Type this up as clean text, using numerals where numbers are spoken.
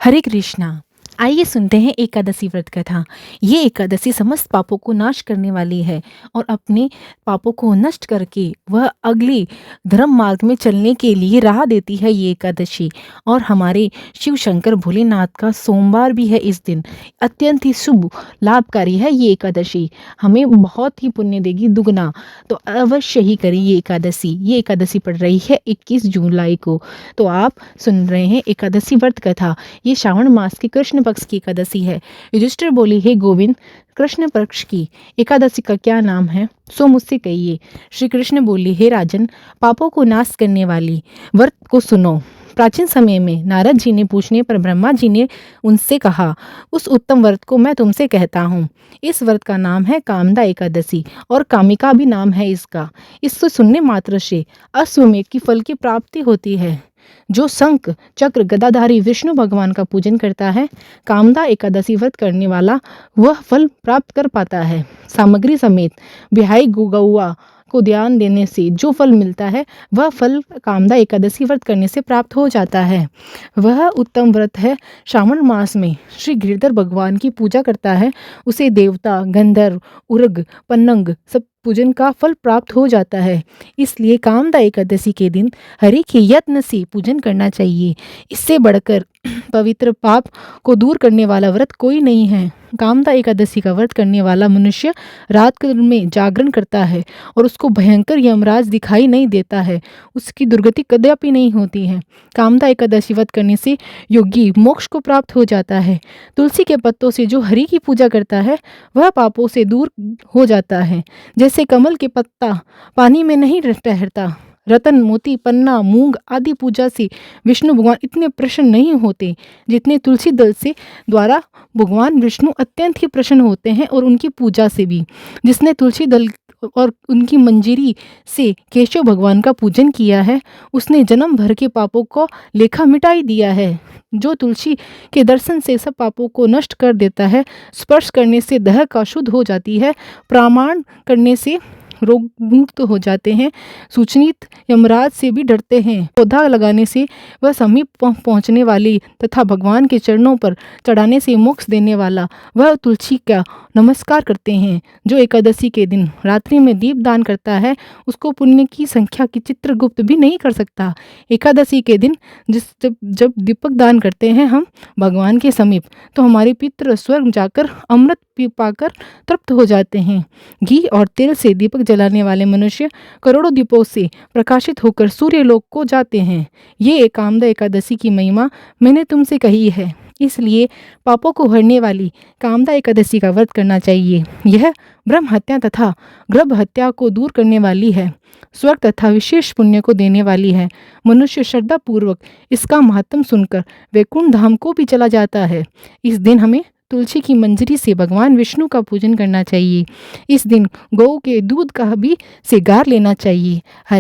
हरे कृष्णा। आइए सुनते हैं एकादशी व्रत कथा। ये एकादशी समस्त पापों को नाश करने वाली है और अपने पापों को नष्ट करके वह अगली धर्म मार्ग में चलने के लिए राह देती है ये एकादशी। और हमारे शिव शंकर भोलेनाथ का सोमवार भी है इस दिन। अत्यंत ही शुभ लाभकारी है ये एकादशी, हमें बहुत ही पुण्य देगी दुगना। तो अवश्य ही करें ये एकादशी। ये एकादशी पड़ रही है 21 जुलाई को। तो आप सुन रहे हैं एकादशी व्रत कथा। ये श्रावण मास की कृष्ण पक्ष की एकादशी है। युधिष्ठिर बोले, हे गोविंद, कृष्ण पक्ष की एकादशी का क्या नाम है, सो मुझसे कहिए। श्री कृष्ण बोले, हे राजन, पापों को नाश करने वाली व्रत को सुनो। प्राचीन समय में नारद जी ने पूछने पर ब्रह्मा जी ने उनसे कहा, उस उत्तम व्रत को मैं तुमसे कहता हूँ। इस व्रत का नाम है कामदा एकादशी और कामिका भी नाम है इसका। इसको सुनने मात्र से अश्वमेध की फल की प्राप्ति होती है। जो शंख चक्र गदाधारी विष्णु भगवान का पूजन करता है, कामदा एकादशी व्रत करने वाला, वह फल प्राप्त कर पाता है। सामग्री समेत बिहाई गौआ को ध्यान देने से जो फल मिलता है, वह फल कामदा एकादशी व्रत करने से प्राप्त हो जाता है। वह उत्तम व्रत है। श्रावण मास में श्री गिरधर भगवान की पूजा करता है, उसे देवता, गंधर्व, उर्ग, पन्नंग सब पूजन का फल प्राप्त हो जाता है। इसलिए कामदा एकादशी के दिन हरि के यत्न से पूजन करना चाहिए। इससे बढ़कर पवित्र पाप को दूर करने वाला व्रत कोई नहीं है। कामदा एकादशी का व्रत करने वाला मनुष्य रात में जागरण करता है और उसको भयंकर यमराज दिखाई नहीं देता है, उसकी दुर्गति कदापि नहीं होती है। कामदा एकादशी व्रत करने से योगी मोक्ष को प्राप्त हो जाता है। तुलसी के पत्तों से जो हरि की पूजा करता है, वह पापों से दूर हो जाता है। जैसे कमल के पत्ता पानी में नहीं ठहरता, रतन, मोती, पन्ना, मूंग आदि पूजा से विष्णु भगवान इतने प्रसन्न नहीं होते जितने तुलसी दल से द्वारा भगवान विष्णु अत्यंत ही प्रसन्न होते हैं। और उनकी पूजा से भी, जिसने तुलसी दल और उनकी मंजीरी से केशव भगवान का पूजन किया है, उसने जन्म भर के पापों को लेखा मिटाई दिया है। जो तुलसी के दर्शन से सब पापों को नष्ट कर देता है, स्पर्श करने से देह का शुद्ध हो जाती है, प्रमाण करने से रोग मुक्त हो जाते हैं, सूचनित यमराज से भी डरते हैं, पौधा लगाने से वह समीप पहुंचने वाली तथा भगवान के चरणों पर चढ़ाने से मोक्ष देने वाला, वह तुलसी का नमस्कार करते हैं। जो एकादशी के दिन रात्रि में दीप दान करता है, उसको पुण्य की संख्या की चित्रगुप्त भी नहीं कर सकता। एकादशी के दिन जब दीपक दान करते हैं हम भगवान के समीप, तो हमारे पितृ स्वर्ग जाकर अमृत पी पाकर तृप्त हो जाते हैं। घी और तेल से दीपक जलाने वाले मनुष्य करोड़ों दीपों से प्रकाशित होकर सूर्य लोक को जाते हैं। ये कामदा एकादशी की महिमा मैंने तुमसे कही है, इसलिए पापों को हरने वाली कामदा एकादशी का व्रत करना चाहिए। यह ब्रह्म हत्या तथा गर्भ हत्या को दूर करने वाली है, स्वर्ग तथा विशेष पुण्य को देने वाली है। मनुष्य श्रद्धा पूर्वक इसका महत्व सुनकर वैकुंठ धाम को भी चला जाता है। इस दिन हमें तुलसी की मंजरी से भगवान विष्णु का पूजन करना चाहिए। इस दिन गौ के दूध का भी सेगार लेना चाहिए। हरे